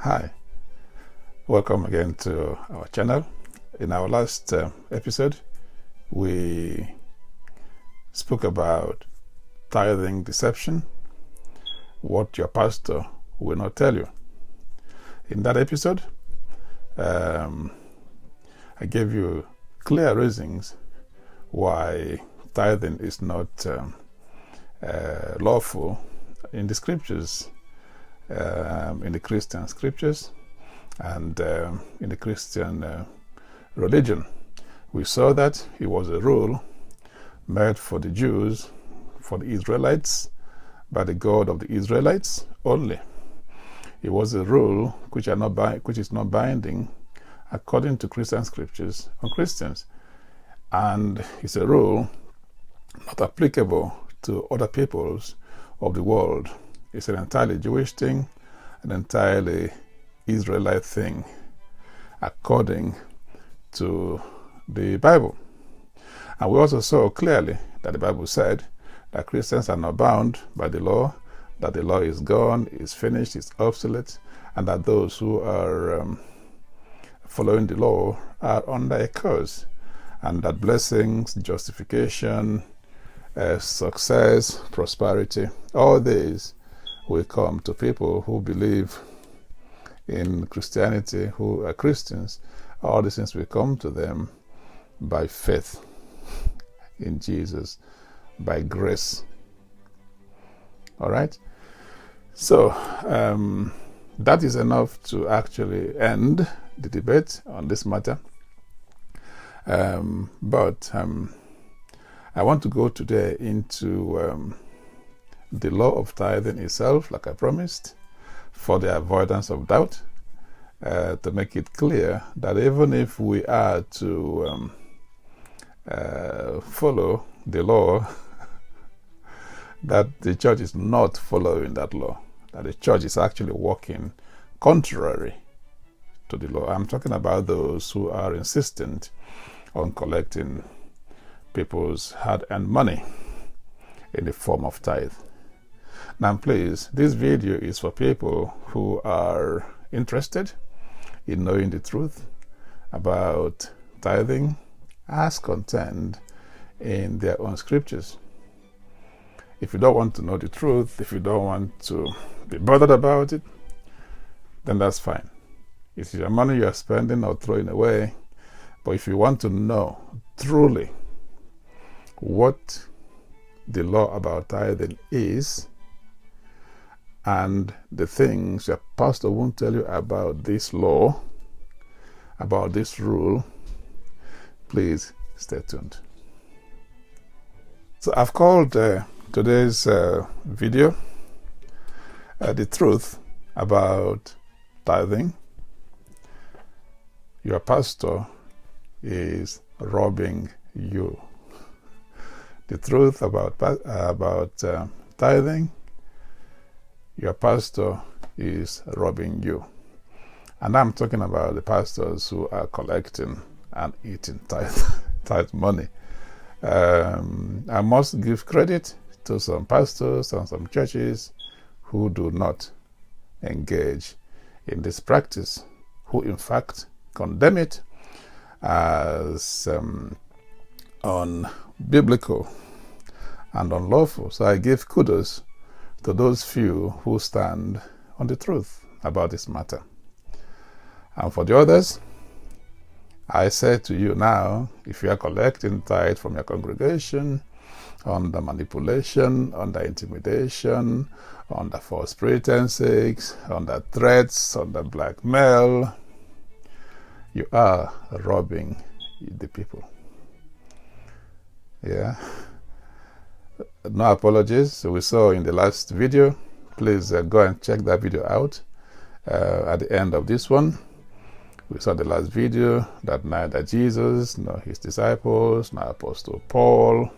Hi, welcome again to our channel. In our last episode, we spoke about tithing deception, what your pastor will not tell you. In that episode, I gave you clear reasons why tithing is not lawful in the scriptures. In the Christian scriptures and in the Christian religion. We saw that it was a rule made for the Jews, for the Israelites, by the God of the Israelites only. It was a rule which is not binding according to Christian scriptures on Christians. And it's a rule not applicable to other peoples of the world. It's an entirely Jewish thing, an entirely Israelite thing, according to the Bible. And we also saw clearly that the Bible said that Christians are not bound by the law, that the law is gone, is finished, is obsolete, and that those who are following the law are under a curse, and that blessings, justification, success, prosperity, all these will come to people who believe in Christianity, who are Christians. All these things will come to them by faith in Jesus, by grace. All right? So, that is enough to actually end the debate on this matter. But I want to go today into the law of tithing itself, like I promised, for the avoidance of doubt, to make it clear that even if we are to follow the law, that the church is not following that law, that the church is actually working contrary to the law. I'm talking about those who are insistent on collecting people's hard-earned money in the form of tithe. Now please, this video is for people who are interested in knowing the truth about tithing as contained in their own scriptures. If you don't want to know the truth, if you don't want to be bothered about it, then that's fine. It's your money you are spending or throwing away. But if you want to know truly what the law about tithing is, and the things your pastor won't tell you about this law, about this rule, please stay tuned. So I've called today's video the truth about tithing. Your pastor is robbing you. The truth about tithing. Your pastor is robbing you. And I'm talking about the pastors who are collecting and eating tithe money. I must give credit to some pastors and some churches who do not engage in this practice, who in fact condemn it as unbiblical and unlawful. So I give kudos to those few who stand on the truth about this matter. And for the others, I say to you now, if you are collecting tithe from your congregation under manipulation, under intimidation, under false pretenses, under threats, under blackmail, you are robbing the people. Yeah. No apologies. We saw in the last video. Please go and check that video out at the end of this one. We saw the last video that neither Jesus, nor his disciples, nor Apostle Paul,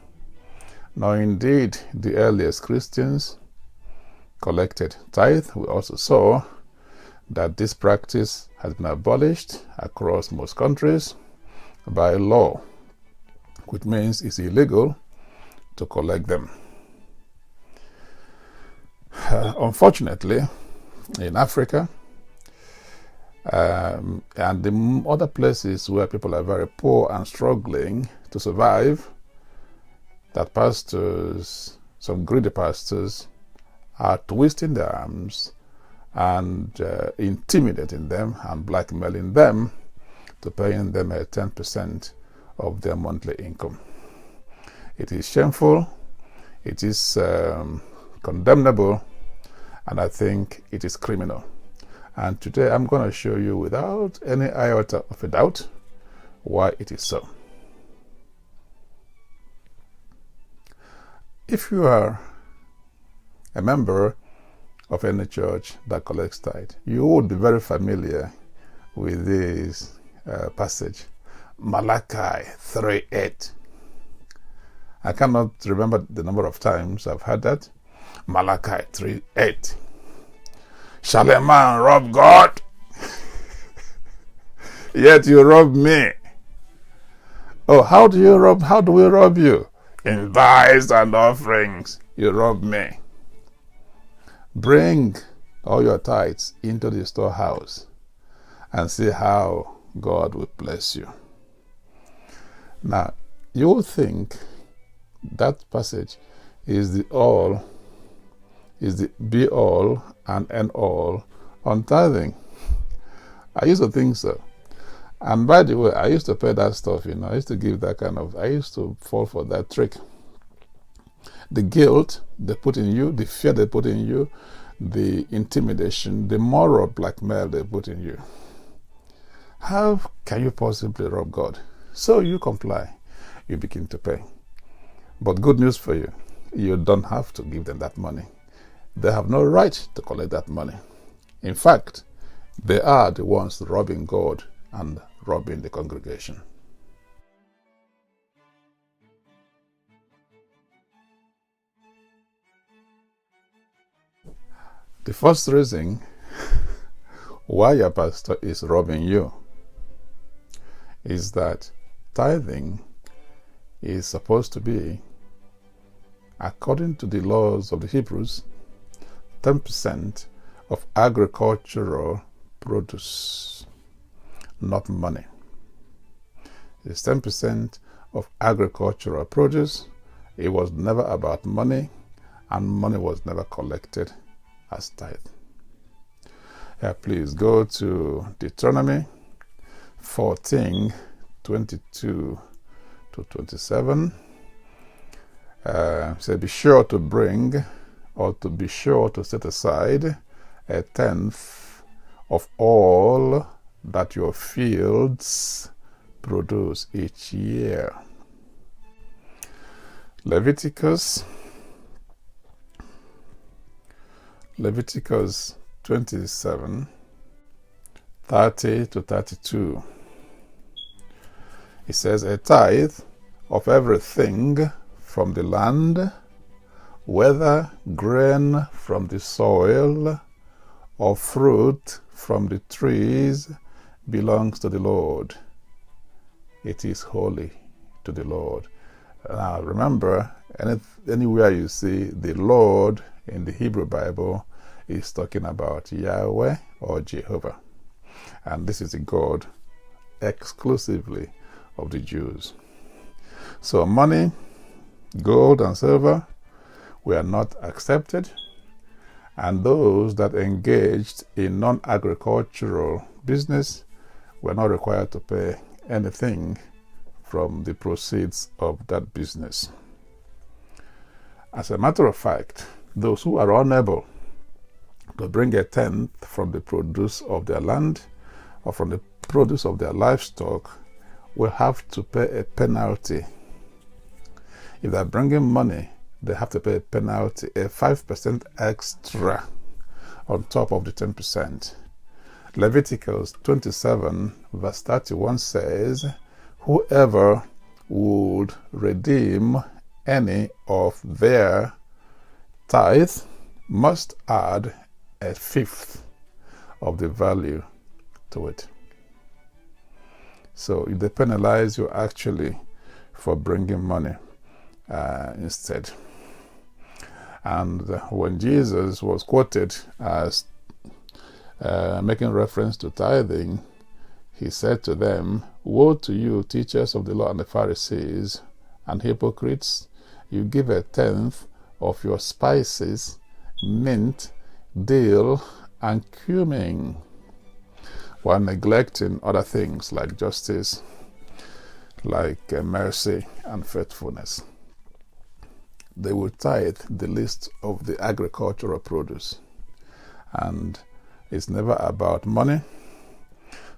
nor indeed the earliest Christians collected tithe. We also saw that this practice has been abolished across most countries by law, which means it's illegal to collect them. Unfortunately, in Africa, And the other places where people are very poor and struggling to survive, that pastors, some greedy pastors, are twisting their arms and intimidating them and blackmailing them to paying them a 10% of their monthly income. It is shameful, it is condemnable, and I think it is criminal. And today I'm going to show you without any iota of a doubt why it is so. If you are a member of any church that collects tithe, you would be very familiar with this passage, Malachi 3:8. I cannot remember the number of times I've heard that. Malachi 3:8. Shall a man rob God? Yet you rob me. Oh, how do we rob you? In tithes and offerings, you rob me. Bring all your tithes into the storehouse and see how God will bless you. Now, you will think that passage is the be all and end all on tithing. I used to think so. And by the way, I used to pay that stuff, I used to give that I used to fall for that trick. The guilt they put in you, the fear they put in you, the intimidation, the moral blackmail they put in you. How can you possibly rob God? So you comply, you begin to pay. But good news for you, you don't have to give them that money. They have no right to collect that money. In fact, they are the ones robbing God and robbing the congregation. The first reason why your pastor is robbing you is that tithing is supposed to be, according to the laws of the Hebrews, 10% of agricultural produce, not money. It's 10% of agricultural produce. It was never about money, and money was never collected as tithe. Please go to Deuteronomy 14:22 to 27. Say, be sure to bring, or to be sure to set aside, 1/10 of all that your fields produce each year. Leviticus 27:30 to 32. It says, a tithe of everything from the land, whether grain from the soil or fruit from the trees, belongs to the Lord. It is holy to the Lord. Now remember, anywhere you see the Lord in the Hebrew Bible is talking about Yahweh or Jehovah. And this is the God exclusively of the Jews. So money, gold and silver were not accepted, and those that engaged in non-agricultural business were not required to pay anything from the proceeds of that business. As a matter of fact, those who are unable to bring 1/10 from the produce of their land or from the produce of their livestock will have to pay a penalty. If they're bringing money, they have to pay a penalty, a 5% extra on top of the 10%. Leviticus 27:31 says, whoever would redeem any of their tithe must add 1/5 of the value to it. So if they penalize you actually for bringing money instead. And when Jesus was quoted as making reference to tithing, he said to them, "Woe to you, teachers of the law and the Pharisees, and hypocrites! You give a tenth of your spices, mint, dill, and cumin, while neglecting other things like justice, like mercy and faithfulness." They will tithe the least of the agricultural produce, and it's never about money.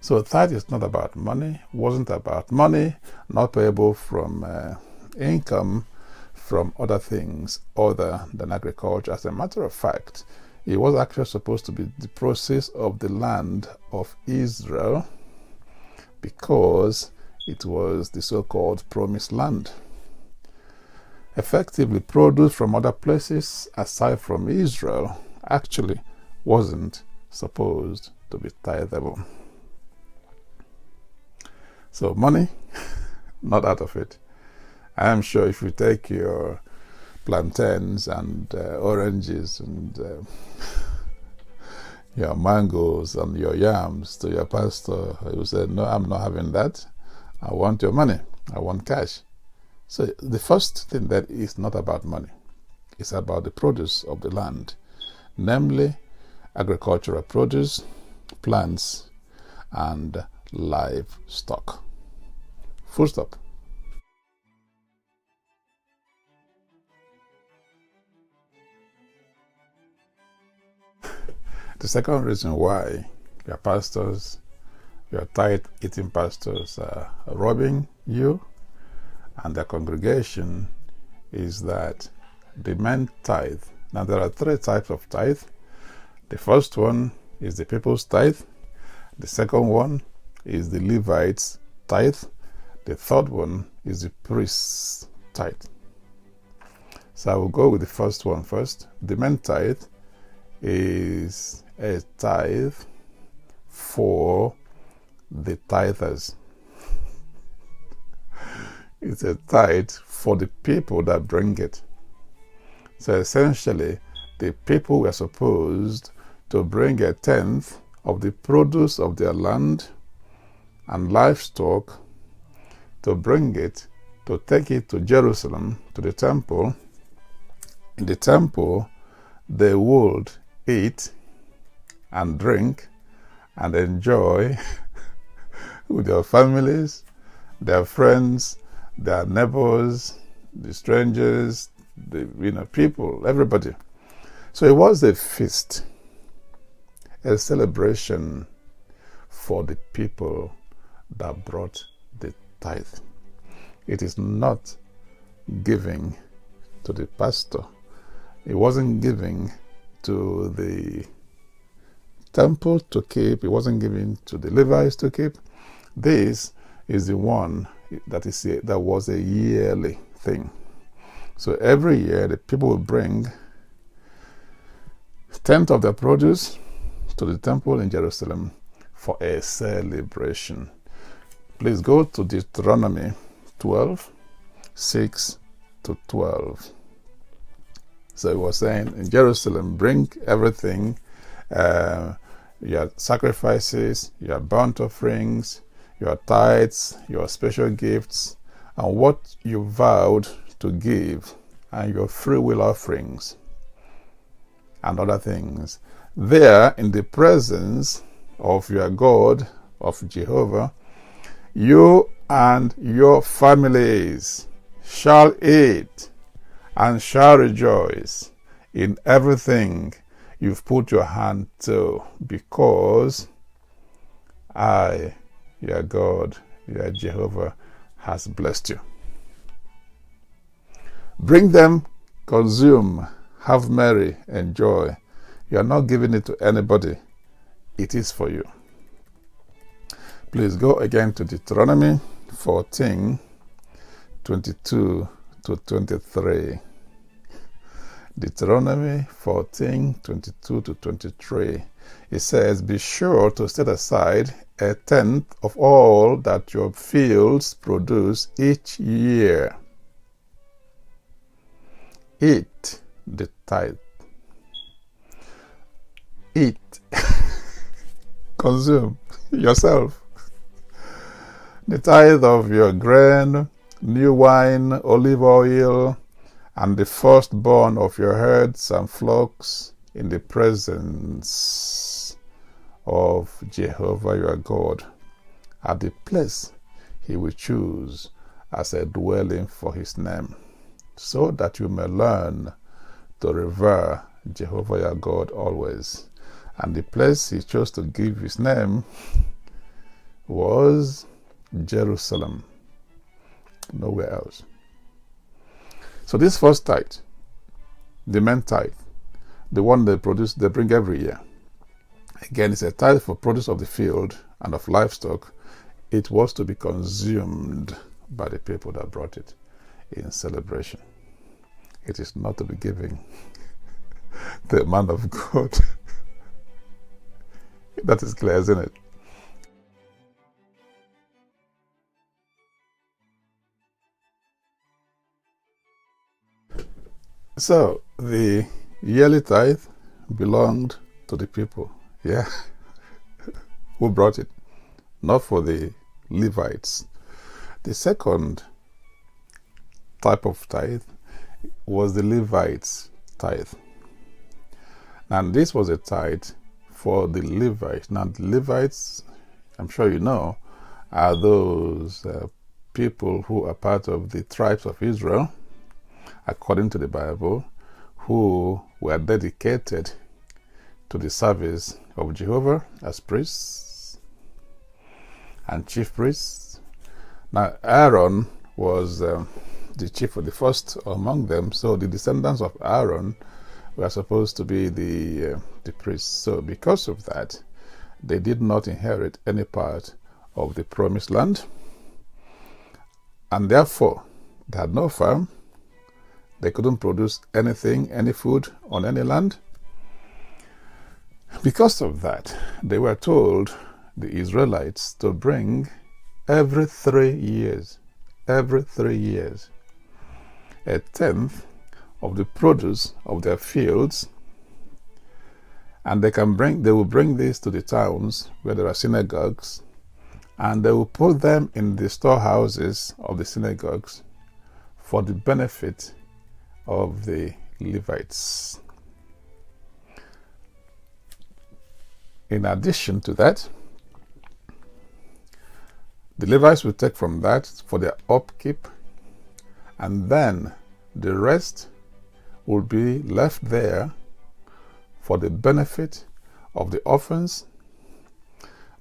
So tithe is not about money, wasn't about money, not payable from income from other things other than agriculture. As a matter of fact, it was actually supposed to be the process of the land of Israel, because it was the so-called promised land. Effectively, produce from other places aside from Israel actually wasn't supposed to be tithable. So money, not out of it. I am sure if you take your plantains and oranges and your mangoes and your yams to your pastor, he will say, "No, I'm not having that. I want your money. I want cash." So the first thing that is not about money. It's about the produce of the land, namely agricultural produce, plants, and livestock. Full stop. The second reason why your pastors, your tithe-eating pastors are robbing you and their congregation is that the men tithe. Now there are three types of tithe. The first one is the people's tithe. The second one is the Levites' tithe. The third one is the priest's tithe. So I will go with the first one first. The men tithe is a tithe for the tithers. It's a tithe for the people that bring it. So essentially, the people were supposed to bring a tenth of the produce of their land and livestock, to bring it, to take it to Jerusalem, to the temple. In the temple, they would eat and drink and enjoy with their families, their friends, their neighbors, the strangers, the people, everybody. So it was a feast, a celebration for the people that brought the tithe. It is not giving to the pastor. It wasn't giving to the temple to keep. It wasn't given to the Levites to keep. This is the one that was a yearly thing. So every year the people will bring a tenth of their produce to the temple in Jerusalem for a celebration. Please go to Deuteronomy 12, 6 to 12. So it was saying, in Jerusalem, bring everything, your sacrifices, your burnt offerings, your tithes, your special gifts, and what you vowed to give, and your free will offerings, and other things. There, in the presence of your God, of Jehovah, you and your families shall eat and shall rejoice in everything you've put your hand to, because I, your God, your Jehovah, has blessed you. Bring them, consume, have merry, enjoy. You are not giving it to anybody. It is for you. Please go again to Deuteronomy 14, 22 to 23. Deuteronomy 14, 22 to 23. It says, "Be sure to set aside a tenth of all that your fields produce each year. Eat the tithe." Eat. consume yourself. The tithe of your grain, new wine, olive oil, and the firstborn of your herds and flocks in the presence of Jehovah your God, at the place he will choose as a dwelling for his name, so that you may learn to revere Jehovah your God always. And the place he chose to give his name was Jerusalem, nowhere else. So this first tithe, the main tithe, the one they bring every year. Again, it's a tithe for produce of the field and of livestock. It was to be consumed by the people that brought it in celebration. It is not to be given the man of God. That is clear, isn't it? So, the yearly tithe belonged to the people, who brought it, not for the Levites. The second type of tithe was the Levites' tithe. And this was a tithe for the Levites. Now, the Levites, I'm sure you know, are those people who are part of the tribes of Israel, according to the Bible, who were dedicated to the service of Jehovah as priests and chief priests. Now, Aaron was the chief of the first among them, so the descendants of Aaron were supposed to be the priests. So because of that, they did not inherit any part of the promised land, and therefore they had no farm. They couldn't produce anything, any food on any land. Because of that, they were told, the Israelites, to bring every 3 years, a tenth of the produce of their fields, and they will bring this to the towns where there are synagogues, and they will put them in the storehouses of the synagogues for the benefit of the Levites. In addition to that, the Levites will take from that for their upkeep, and then the rest will be left there for the benefit of the orphans,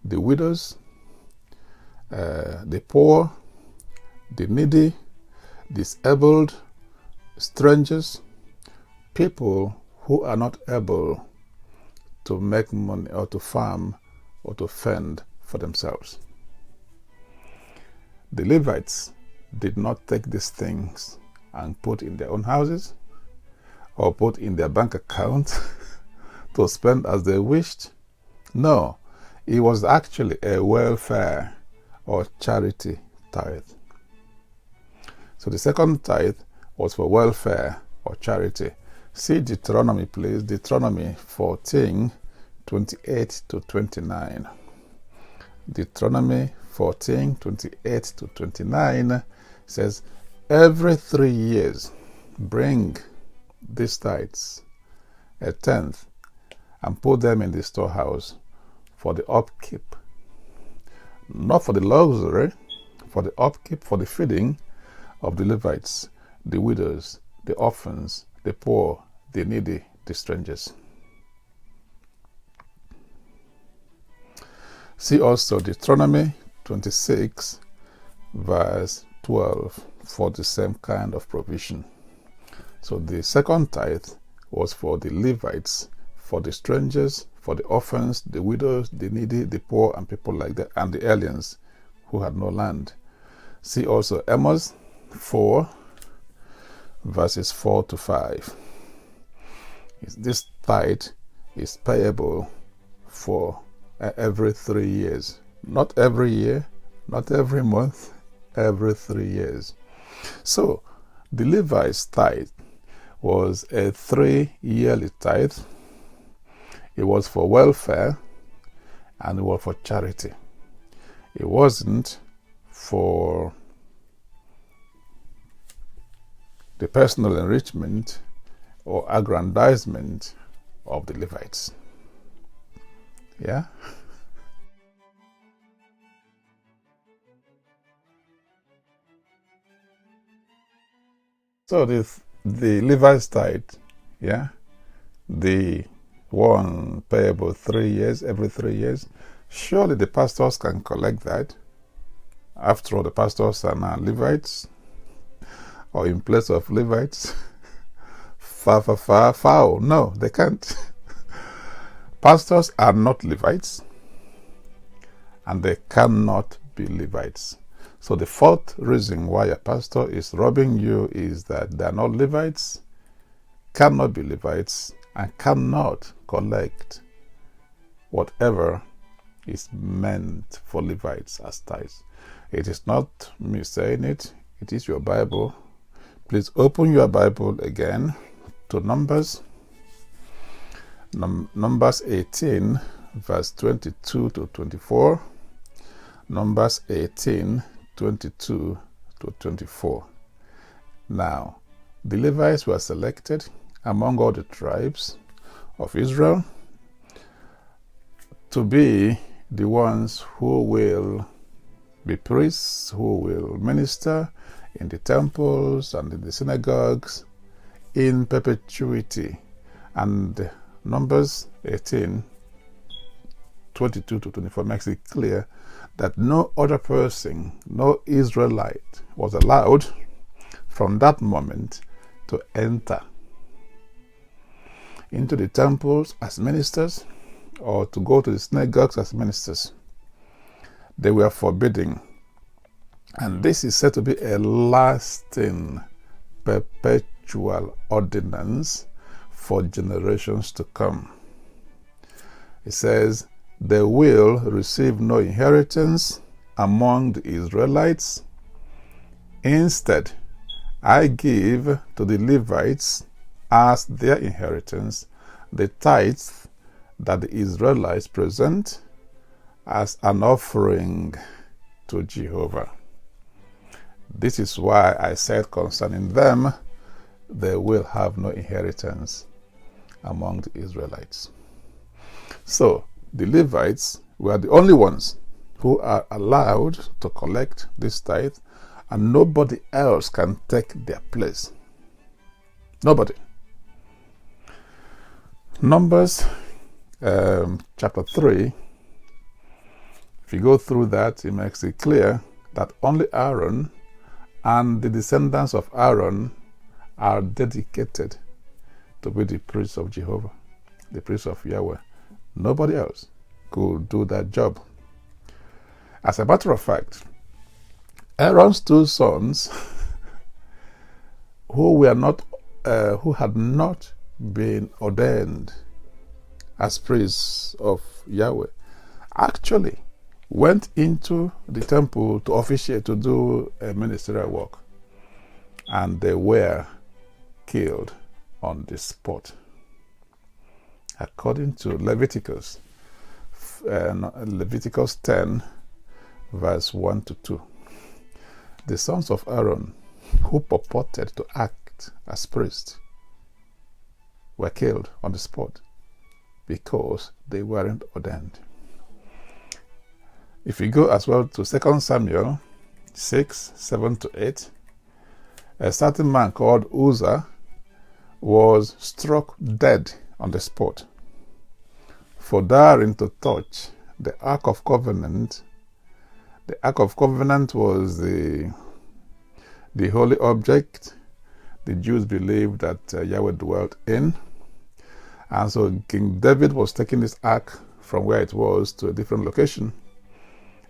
the widows, the poor, the needy, disabled, strangers, people who are not able to make money or to farm or to fend for themselves. The Levites did not take these things and put in their own houses or put in their bank account to spend as they wished. No, it was actually a welfare or charity tithe. So the second tithe was for welfare or charity. See Deuteronomy, please. Deuteronomy 14, 28 to 29. Deuteronomy 14, 28 to 29 says, every 3 years bring these tithes, a tenth, and put them in the storehouse for the upkeep. Not for the luxury, for the upkeep, for the feeding of the Levites, the widows, the orphans, the poor, the needy, the strangers. See also Deuteronomy 26, verse 12, for the same kind of provision. So the second tithe was for the Levites, for the strangers, for the orphans, the widows, the needy, the poor, and people like that, and the aliens who had no land. See also Amos 4, verses 4 to 5. This tithe is payable for every 3 years. Not every year, not every month, every 3 years. So, the Levi's tithe was a 3-yearly tithe. It was for welfare. and it was for charity. It wasn't for the personal enrichment or aggrandizement of the Levites. Yeah? So the Levites tithe, yeah, the one payable 3 years, every 3 years, surely the pastors can collect that. After all, the pastors are now Levites, or in place of Levites. Foul. No, they can't. Pastors are not Levites, and they cannot be Levites. So the fourth reason why a pastor is robbing you is that they are not Levites, cannot be Levites, and cannot collect whatever is meant for Levites as tithes. It is not me saying it, it is your Bible. Please open your Bible again to Numbers. Numbers 18, verse 22 to 24. Numbers 18, 22 to 24. Now, the Levites were selected among all the tribes of Israel to be the ones who will be priests, who will minister in the temples and in the synagogues in perpetuity. And Numbers 18, 22 to 24 makes it clear that no other person, no Israelite, was allowed from that moment to enter into the temples as ministers or to go to the synagogues as ministers. They were forbidden. And this is said to be a lasting, perpetual ordinance for generations to come. It says, they will receive no inheritance among the Israelites. Instead, I give to the Levites as their inheritance the tithes that the Israelites present as an offering to Jehovah. This is why I said concerning them, they will have no inheritance among the Israelites. So, the Levites were the only ones who are allowed to collect this tithe, and nobody else can take their place. Nobody. Numbers chapter 3, if you go through that, it makes it clear that only Aaron and the descendants of Aaron are dedicated to be the priests of Jehovah, the priests of Yahweh. Nobody else could do that job. As a matter of fact, Aaron's two sons, who had not been ordained as priests of Yahweh, actually went into the temple to officiate, to do a ministerial work, and they were killed on the spot. According to Leviticus 10, verse 1 to 2. The sons of Aaron, who purported to act as priests, were killed on the spot because they weren't ordained. If you go as well to 2 Samuel 6, 7 to 8, a certain man called Uzzah was struck dead on the spot for daring to touch the Ark of Covenant. The Ark of Covenant was the holy object the Jews believed that Yahweh dwelt in. And so King David was taking this ark from where it was to a different location,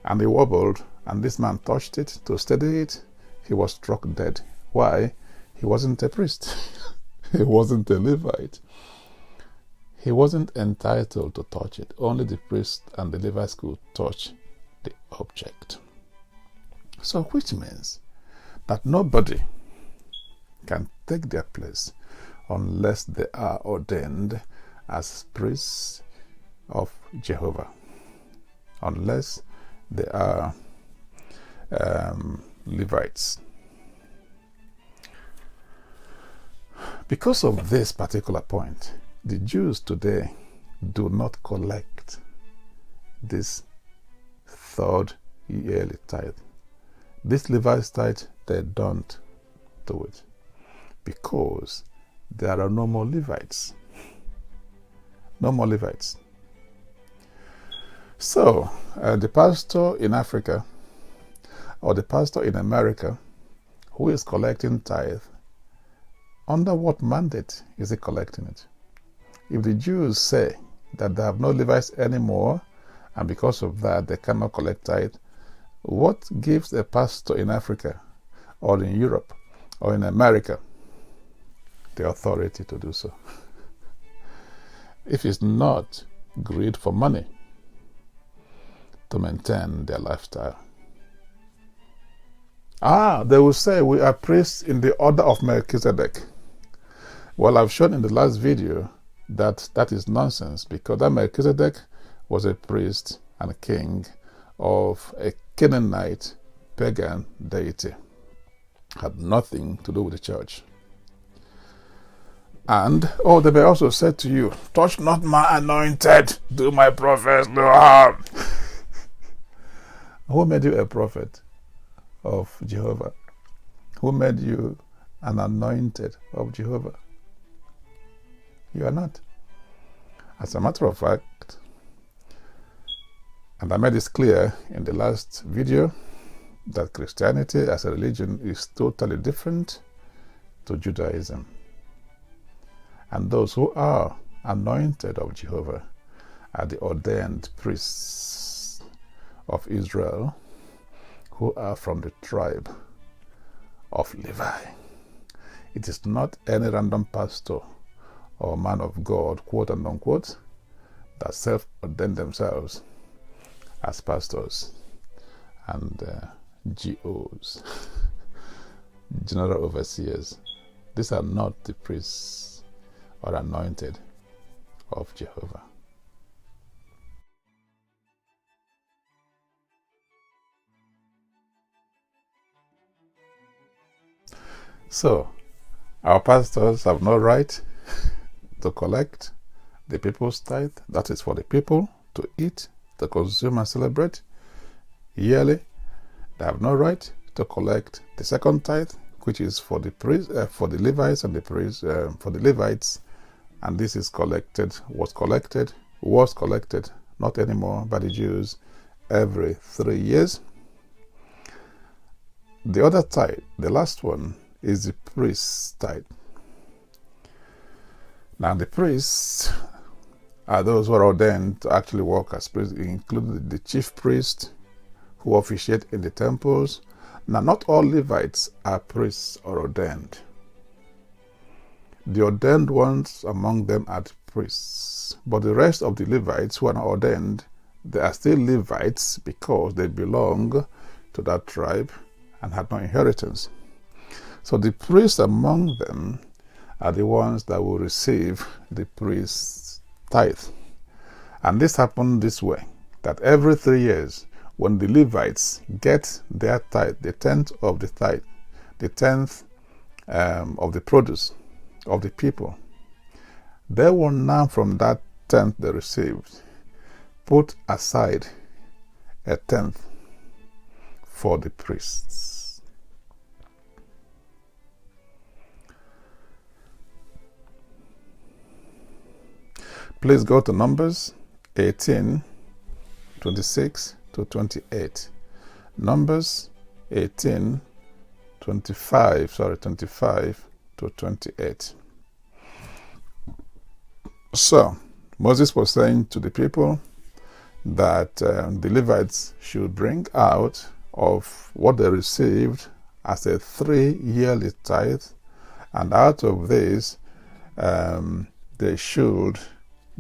and it wobbled, and this man touched it to steady it. He was struck dead. Why? He wasn't a priest. He wasn't a Levite. He wasn't entitled to touch it. Only the priest and the Levites could touch the object. So, which means that nobody can take their place unless they are ordained as priests of Jehovah. unless they are Levites. Because of this particular point, the Jews today do not collect this third yearly tithe. This Levi's tithe, they don't do it because there are no more Levites. No more Levites. So, the pastor in Africa or the pastor in America who is collecting tithe, under what mandate is he collecting it? If the Jews say that they have no Levites anymore, and because of that they cannot collect tithe, what gives a pastor in Africa or in Europe or in America the authority to do so? If it's not greed for money to maintain their lifestyle. They will say we are priests in the order of Melchizedek. Well, I've shown in the last video that that is nonsense, because that Melchizedek was a priest and a king of a Canaanite pagan deity. Had nothing to do with the church. And, they may also say to you, touch not my anointed, do my prophets no harm. Who made you a prophet of Jehovah? Who made you an anointed of Jehovah? You are not. As a matter of fact, and I made this clear in the last video, that Christianity as a religion is totally different to Judaism. And those who are anointed of Jehovah are the ordained priests of Israel, who are from the tribe of Levi. It is not any random pastor or man of God, quote and unquote, that self-ordain themselves as pastors and GOs, general overseers. These are not the priests or anointed of Jehovah. So, our pastors have no right to collect the people's tithe. That is for the people to eat, to consume and celebrate yearly. They have no right to collect the second tithe, which is for the priests, for the Levites and the priests, for the Levites. And this is was collected, not anymore, by the Jews every 3 years. The other tithe, the last one, is the priest's tithe. Now, the priests are those who are ordained to actually work as priests, including the chief priest who officiate in the temples. Now, not all Levites are priests or ordained. The ordained ones among them are the priests, but the rest of the Levites who are not ordained, they are still Levites because they belong to that tribe and had no inheritance. So the priests among them are the ones that will receive the priest's tithe. And this happened this way, that every 3 years, when the Levites get their tithe, the tenth of the tithe, the tenth of the produce of the people, they will now, from that tenth they received, put aside a tenth for the priests. Please go to Numbers 18, 26 to 28. Numbers 18, 25 to 28. So, Moses was saying to the people that the Levites should bring out of what they received as a 3-yearly tithe, and out of this they should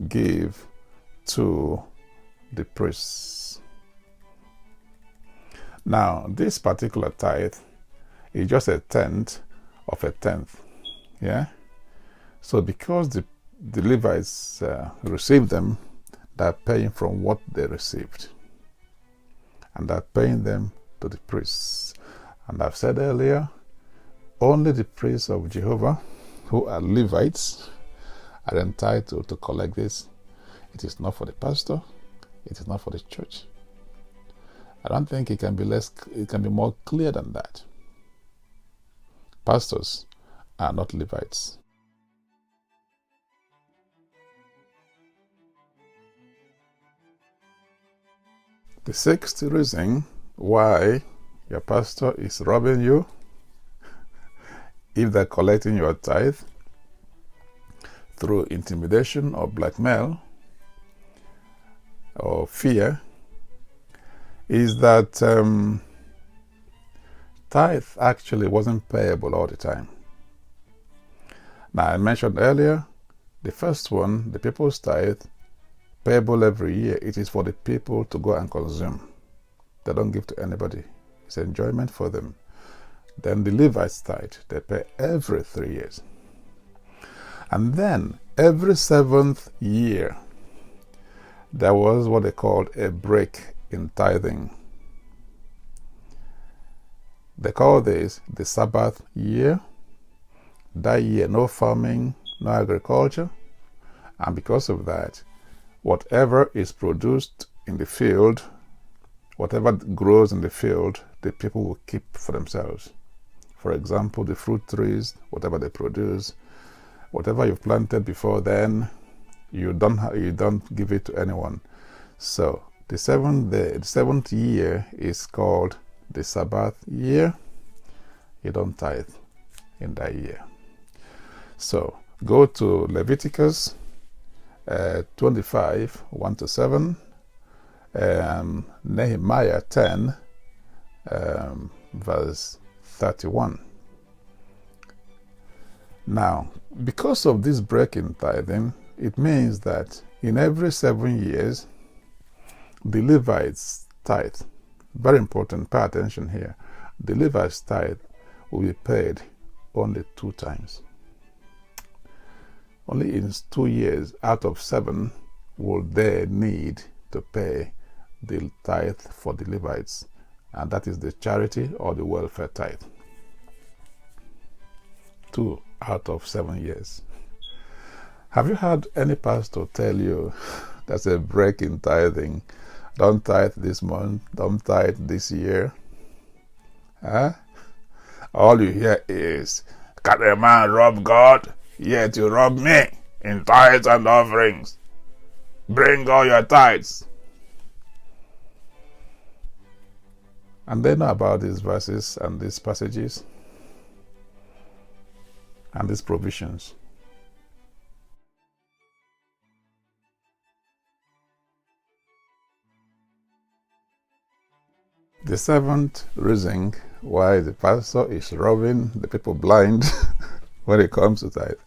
give to the priests. Now, this particular tithe is just a tenth of a tenth. Yeah? So because the Levites received them, they're paying from what they received. and are paying them to the priests. And I've said earlier, only the priests of Jehovah, who are Levites, are entitled to collect this. It is not for the pastor. It is not for the church. I don't think it can be more clear than that. Pastors are not Levites. The sixth reason why your pastor is robbing you, if they're collecting your tithe through intimidation or blackmail or fear, is that tithe actually wasn't payable all the time. Now, I mentioned earlier, the first one, the people's tithe, payable every year. It is for the people to go and consume. They don't give to anybody. It's enjoyment for them. Then the Levites tithe, they pay every 3 years. And then every 7th year, there was what they called a break in tithing. They call this the Sabbath year. That year, no farming, no agriculture. And because of that, whatever is produced in the field, whatever grows in the field, the people will keep for themselves. For example, the fruit trees, whatever they produce, whatever you've planted before then, you don't give it to anyone. So the seventh year is called the Sabbath year. You don't tithe in that year. So go to Leviticus 25, 1-7, Nehemiah 10, verse 31. Now, because of this break in tithing, it means that in every 7 years, the Levites tithe, very important, pay attention here, the Levites tithe will be paid only 2 times. Only in 2 years out of 7 will they need to pay the tithe for the Levites, and that is the charity or the welfare tithe. 2 out of 7 years. Have you had any pastor tell you there's a break in tithing? Don't tithe this month, don't tithe this year. Huh? All you hear is, can a man rob God? Yet you rob me in tithes and offerings. Bring all your tithes. And they know about these verses and these passages and these provisions. The 7th reason why the pastor is robbing the people blind when it comes to tithe.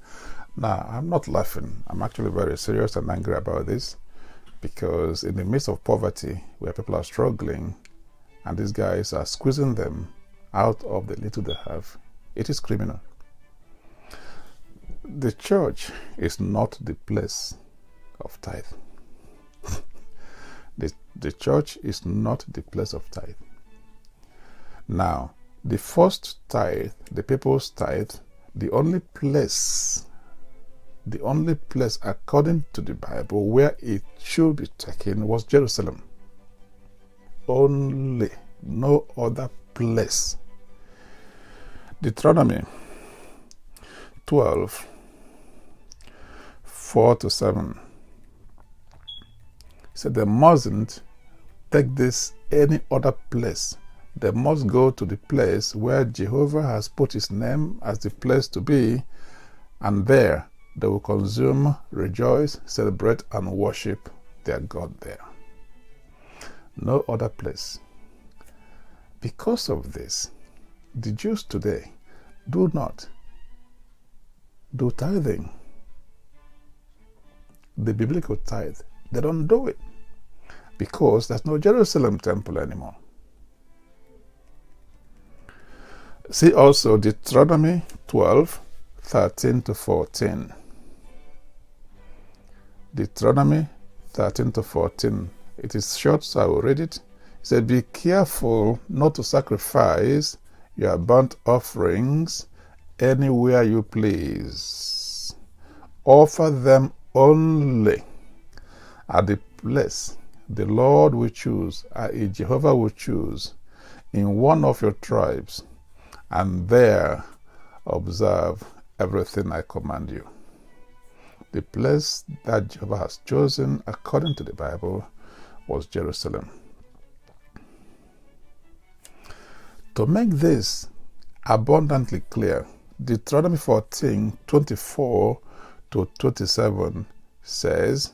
Now, I'm not laughing. I'm actually very serious and angry about this, because in the midst of poverty, where people are struggling, and these guys are squeezing them out of the little they have, it is criminal. The church is not the place of tithe. The church is not the place of tithe. Now, the first tithe, the people's tithe, the only place according to the Bible where it should be taken was Jerusalem. Only, no other place. Deuteronomy 12, 4-7 said they mustn't take this any other place. They must go to the place where Jehovah has put his name as the place to be, and there they will consume, rejoice, celebrate, and worship their God there. No other place. Because of this, the Jews today do not do tithing. The biblical tithe, they don't do it because there's no Jerusalem temple anymore. See also Deuteronomy 12, 13-14. Deuteronomy 13-14. It is short, so I will read it. He said, be careful not to sacrifice your burnt offerings anywhere you please. Offer them only at the place the Lord will choose, i.e. Jehovah will choose, in one of your tribes, and there observe everything I command you. The place that Jehovah has chosen, according to the Bible, was Jerusalem. To make this abundantly clear, Deuteronomy 14:24-27 says,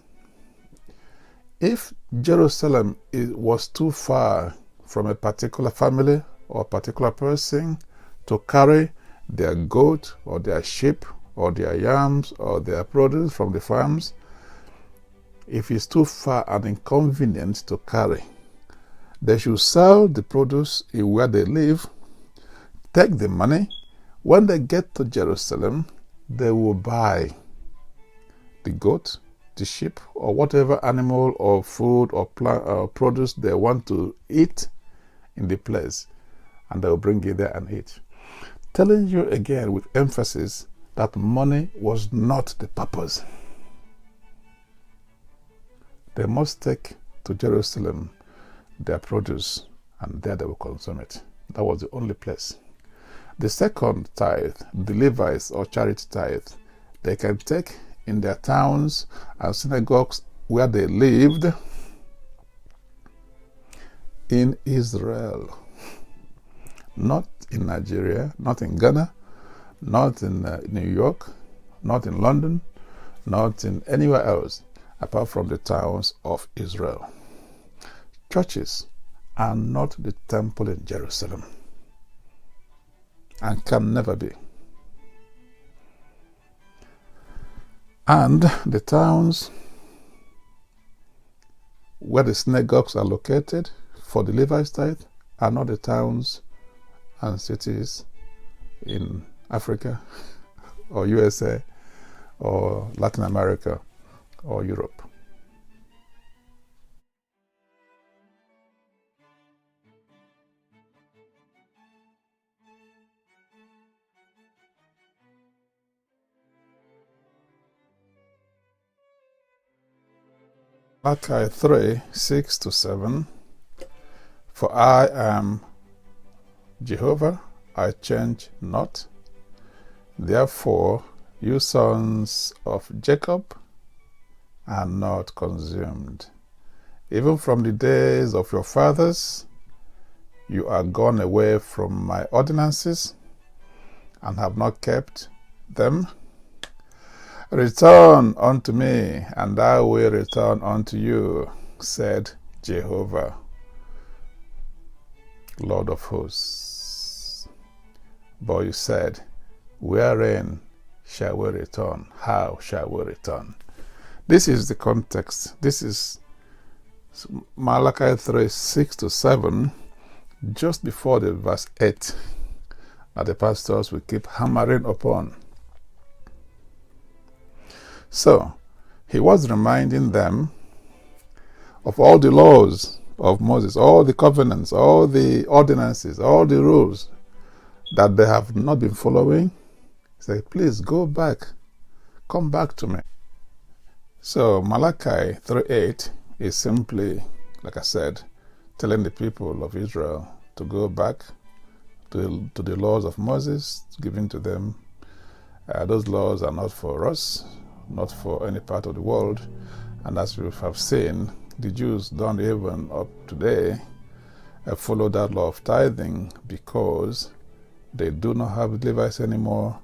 if Jerusalem was too far from a particular family or a particular person to carry their goat or their sheep or their yams or their produce from the farms, if it's too far and inconvenient to carry, they should sell the produce in where they live, take the money. When they get to Jerusalem, they will buy the goat, the sheep, or whatever animal or food or plant or produce they want to eat in the place, and they will bring it there and eat. Telling you again with emphasis that money was not the purpose. They must take to Jerusalem their produce, and there they will consume it. That was the only place. The second tithe, the Levites or charity tithe, they can take in their towns and synagogues where they lived in Israel. Not in Nigeria, not in Ghana, not in New York, not in London, not in anywhere else apart from the towns of Israel. Churches are not the temple in Jerusalem and can never be. And the towns where the synagogues are located for the Levite tithe are not the towns and cities in Africa or USA or Latin America or Europe. Malachi 3:6-7. For I am Jehovah, I change not. Therefore, you sons of Jacob are not consumed. Even from the days of your fathers, you are gone away from my ordinances and have not kept them. Return unto me, and I will return unto you, said Jehovah, Lord of hosts. But you said, wherein shall we return? How shall we return? This is the context. This is Malachi 3:6-7, just before the verse 8 that the pastors will keep hammering upon. So, he was reminding them of all the laws of Moses, all the covenants, all the ordinances, all the rules that they have not been following. He said, please go back, come back to me. So Malachi 3:8 is simply, like I said, telling the people of Israel to go back to the laws of Moses given to them. Those laws are not for us, not for any part of the world. And as we have seen, the Jews don't even up today follow that law of tithing because they do not have Levites anymore,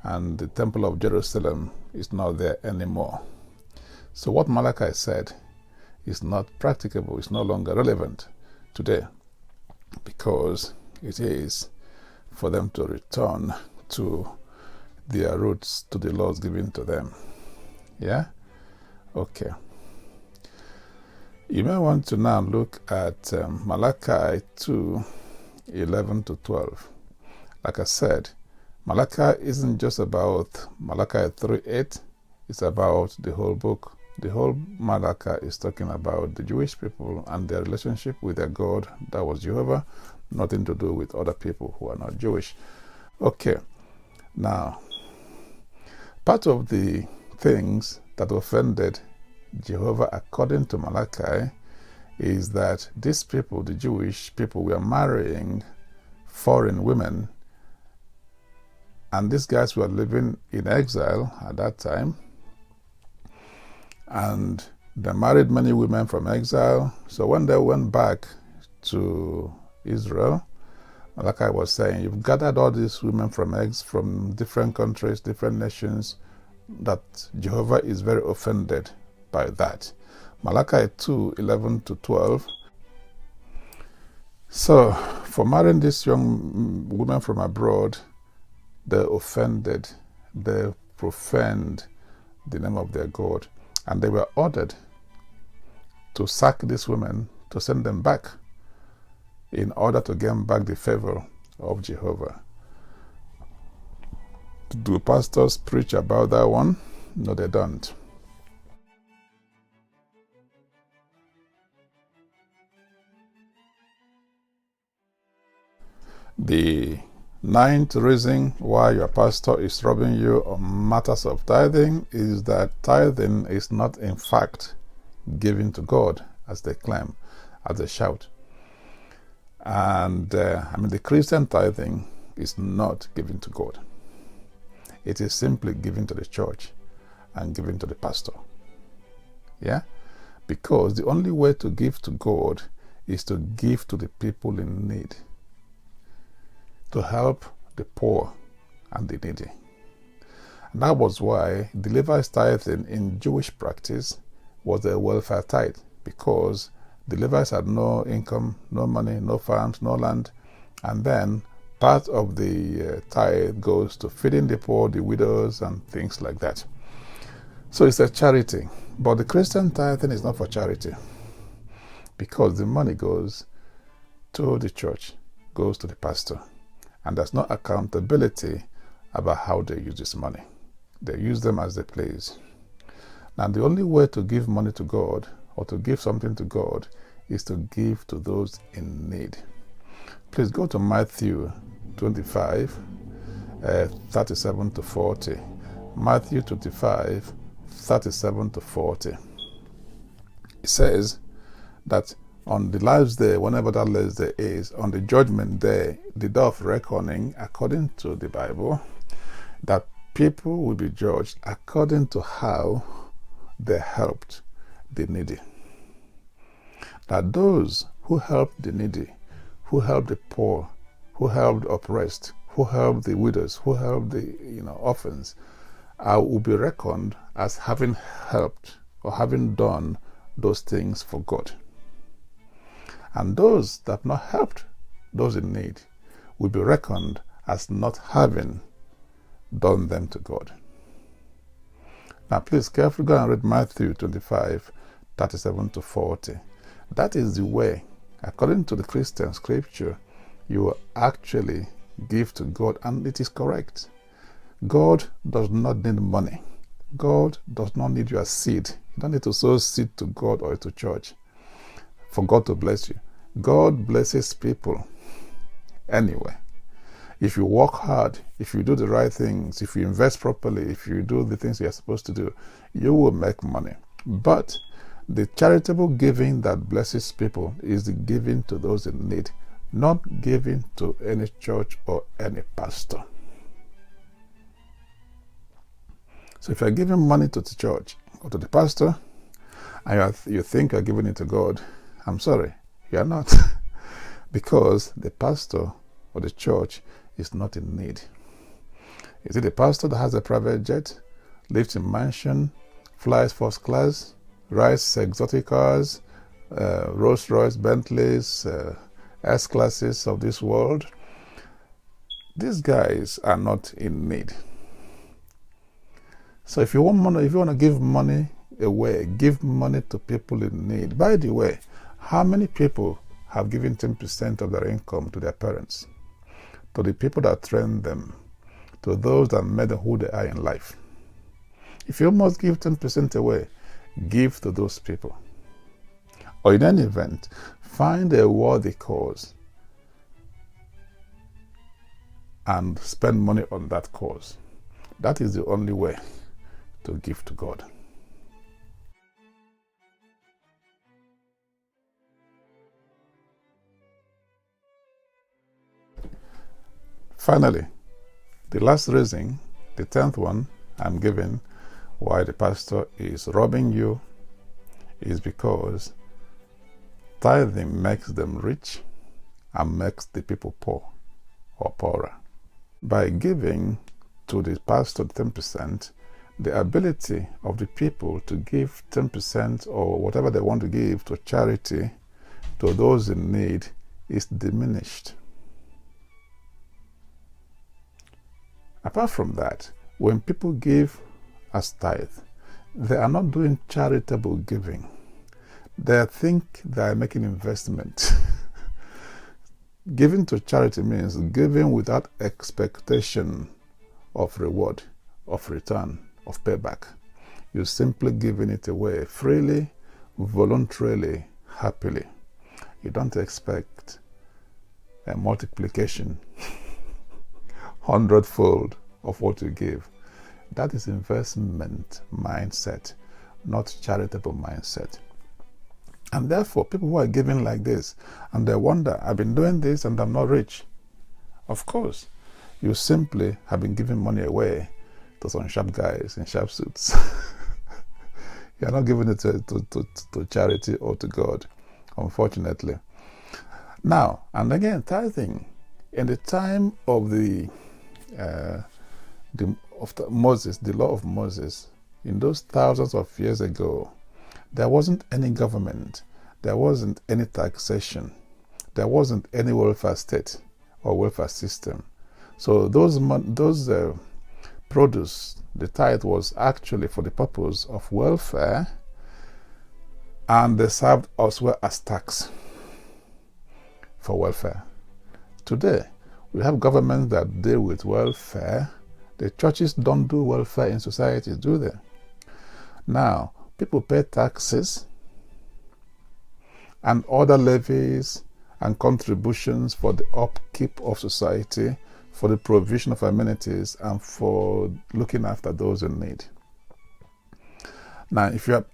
and the temple of Jerusalem is not there anymore. So what Malachi said is not practicable, it's no longer relevant today, because it is for them to return to their roots, to the laws given to them. Yeah? Okay. You may want to now look at Malachi 2:11-12. Like I said, Malachi isn't just about Malachi 3:8, it's about the whole book The whole Malachi is talking about the Jewish people and their relationship with their God, that was Jehovah, nothing to do with other people who are not Jewish. Okay, now, part of the things that offended Jehovah according to Malachi is that these people, the Jewish people, were marrying foreign women, and these guys were living in exile at that time, and they married many women from exile. So when they went back to Israel, Malachi was saying, you've gathered all these women from different countries, different nations, that Jehovah is very offended by that. Malachi 2:11-12. So, for marrying these young women from abroad, they offended, they profaned the name of their God, and they were ordered to sack these women, to send them back, in order to gain back the favor of Jehovah. Do pastors preach about that one? No, they don't. The ninth reason why your pastor is robbing you on matters of tithing is that tithing is not in fact given to God, as they claim, as they shout. And the Christian tithing is not given to God. It is simply given to the church and given to the pastor. Yeah? Because the only way to give to God is to give to the people in need, to help the poor and the needy. And that was why the Levites tithing in Jewish practice was a welfare tithe, because the Levites had no income, no money, no farms, no land, and then part of the tithe goes to feeding the poor, the widows, and things like that. So it's a charity. But the Christian tithing is not for charity, because the money goes to the church, goes to the pastor, and there's no accountability about how they use this money. They use them as they please. Now, the only way to give money to God, or to give something to God, is to give to those in need. Please go to Matthew 25, 37-40. Matthew 25, 37-40. It says that on the last day, whenever that last day is, on the judgment day, the day of reckoning, according to the Bible, that people will be judged according to how they helped the needy. That those who helped the needy, who helped the poor, who helped the oppressed, who helped the widows, who helped the orphans, will be reckoned as having helped or having done those things for God. And those that have not helped those in need will be reckoned as not having done them to God. Now please carefully go and read Matthew 25, 37-40. That is the way, according to the Christian scripture, you will actually give to God, and it is correct. God does not need money. God does not need your seed. You don't need to sow seed to God or to church for God to bless you. God blesses people anyway. If you work hard, if you do the right things, if you invest properly, if you do the things you're supposed to do, you will make money. But the charitable giving that blesses people is the giving to those in need, not giving to any church or any pastor. So if you're giving money to the church or to the pastor, and you think you're giving it to God, I'm sorry, you're not. Because the pastor or the church is not in need. Is it the pastor that has a private jet, lives in mansion, flies first class, rides exotic cars, Rolls Royce, Bentleys, S-classes of this world? These guys are not in need. So if you want money, if you want to give money away, give money to people in need. By the way, how many people have given 10% of their income to their parents, to the people that trained them, to those that made them who they are in life? If you must give 10% away, give to those people. Or in any event, find a worthy cause and spend money on that cause. That is the only way to give to God. Finally, the last reason, the 10th one I'm giving why the pastor is robbing you is because tithing makes them rich and makes the people poor or poorer. By giving to the pastor 10%, the ability of the people to give 10% or whatever they want to give to charity to those in need is diminished. Apart from that, when people give as tithe, they are not doing charitable giving. They think they are making investment. Giving to charity means giving without expectation of reward, of return, of payback. You're simply giving it away freely, voluntarily, happily. You don't expect a multiplication 100-fold of what you give. That is investment mindset, not charitable mindset. And therefore, people who are giving like this, and they wonder, I've been doing this and I'm not rich. Of course, you simply have been giving money away to some sharp guys in sharp suits. You're not giving it to charity or to God, unfortunately. Now, and again, tithing. In the time of Moses, the law of Moses, in those thousands of years ago, there wasn't any government, there wasn't any taxation, there wasn't any welfare state or welfare system. So those produce, the tithe was actually for the purpose of welfare, and they served as well as tax for welfare. Today, we have governments that deal with welfare. The churches don't do welfare in society, do they? Now, people pay taxes and other levies and contributions for the upkeep of society, for the provision of amenities, and for looking after those in need. Now, if you're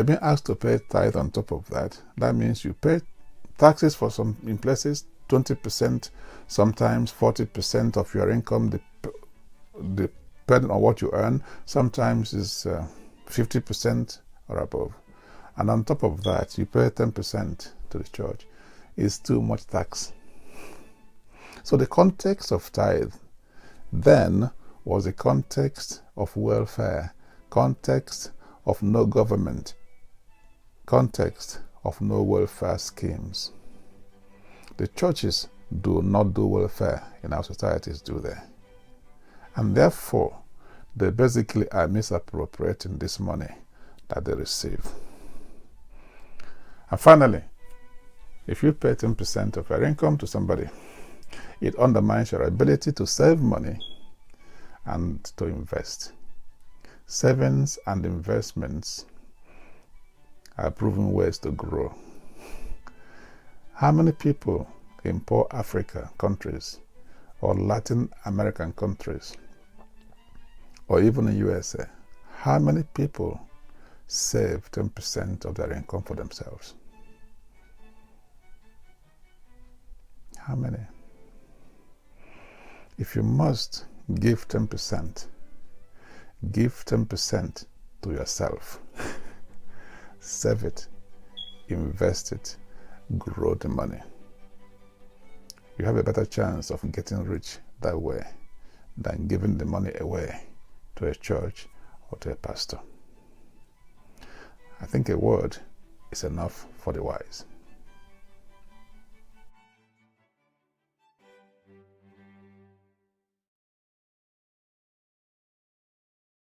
being asked to pay tithe on top of that, that means you pay taxes for some, in places, 20%, sometimes 40% of your income, depending on what you earn. Sometimes is 50% or above. And on top of that, you pay 10% to the church. It's too much tax. So the context of tithe then was a context of welfare, context of no government, context of no welfare schemes. The churches do not do welfare in our societies, do they? And therefore, they basically are misappropriating this money that they receive. And finally, if you pay 10% of your income to somebody, it undermines your ability to save money and to invest. Savings and investments are proven ways to grow. How many people in poor Africa countries or Latin American countries or even in USA, how many people save 10% of their income for themselves? How many? If you must give 10%, give 10% to yourself. Save it, invest it, grow the money. You have a better chance of getting rich that way than giving the money away to a church or to a pastor. I think a word is enough for the wise.